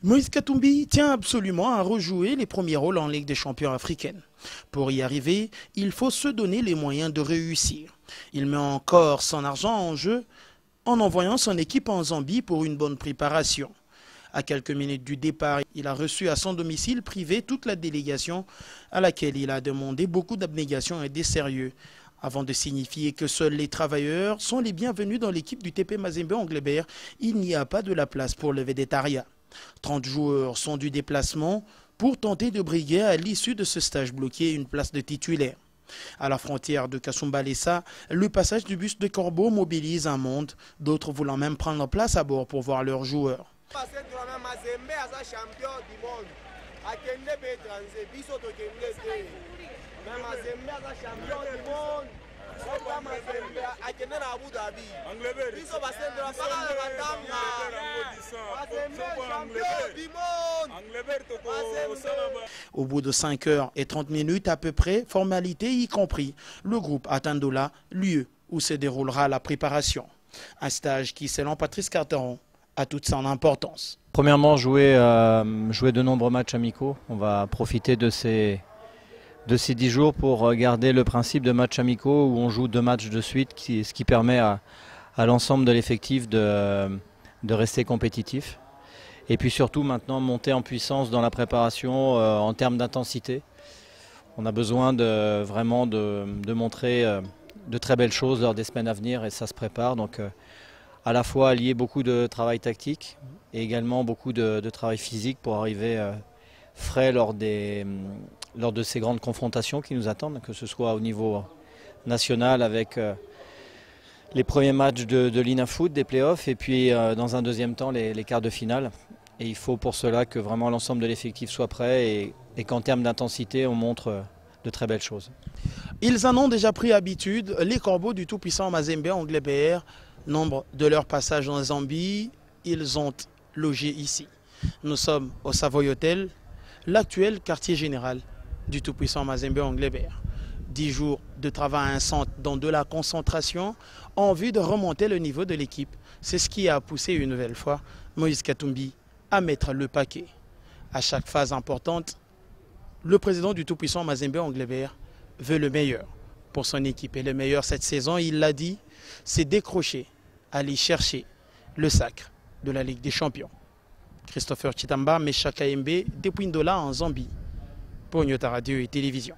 Moïse Katumbi tient absolument à rejouer les premiers rôles en Ligue des champions africaine. Pour y arriver, il faut se donner les moyens de réussir. Il met encore son argent en jeu en envoyant son équipe en Zambie pour une bonne préparation. À quelques minutes du départ, il a reçu à son domicile privé toute la délégation à laquelle il a demandé beaucoup d'abnégation et de sérieux, avant de signifier que seuls les travailleurs sont les bienvenus dans l'équipe du TP Mazembe Anglebert. Il n'y a pas de la place pour le Védétaria. 30 joueurs sont du déplacement pour tenter de briguer à l'issue de ce stage bloqué une place de titulaire. À la frontière de Kasumbalesa, le passage du bus de Corbeau mobilise un monde, d'autres voulant même prendre place à bord pour voir leurs joueurs. Au bout de 5 heures et 30 minutes à peu près, formalités y compris, le groupe atteint Douala, lieu où se déroulera la préparation. Un stage qui, selon Patrice Carteron, a toute son importance. Premièrement, jouer de nombreux matchs amicaux. On va profiter de ces 10 jours pour garder le principe de matchs amicaux où on joue 2 matchs de suite, ce qui permet à l'ensemble de l'effectif de rester compétitif. Et puis surtout maintenant monter en puissance dans la préparation en termes d'intensité. On a besoin vraiment de montrer de très belles choses lors des semaines à venir et ça se prépare. Donc à la fois allier beaucoup de travail tactique et également beaucoup de travail physique pour arriver frais lors de ces grandes confrontations qui nous attendent, que ce soit au niveau national avec les premiers matchs de l'INAFoot, des playoffs, et puis dans un deuxième temps les quarts de finale. Et il faut pour cela que vraiment l'ensemble de l'effectif soit prêt et qu'en termes d'intensité, on montre de très belles choses. Ils en ont déjà pris habitude, les corbeaux du tout-puissant Mazembe Anglebert. Nombre de leurs passages en Zambie, ils ont logé ici. Nous sommes au Savoy Hotel, l'actuel quartier général du tout-puissant Mazembe Anglebert. 10 jours de travail incessant dans de la concentration en vue de remonter le niveau de l'équipe. C'est ce qui a poussé une nouvelle fois Moïse Katumbi à mettre le paquet. À chaque phase importante, le président du tout-puissant Mazembe Anglebert veut le meilleur pour son équipe. Et le meilleur cette saison, il l'a dit, c'est décrocher, aller chercher le sacre de la Ligue des champions. Christopher Chitamba, Mesha KMB, depuis Ndola en Zambie, pour Nyota Radio et Télévision.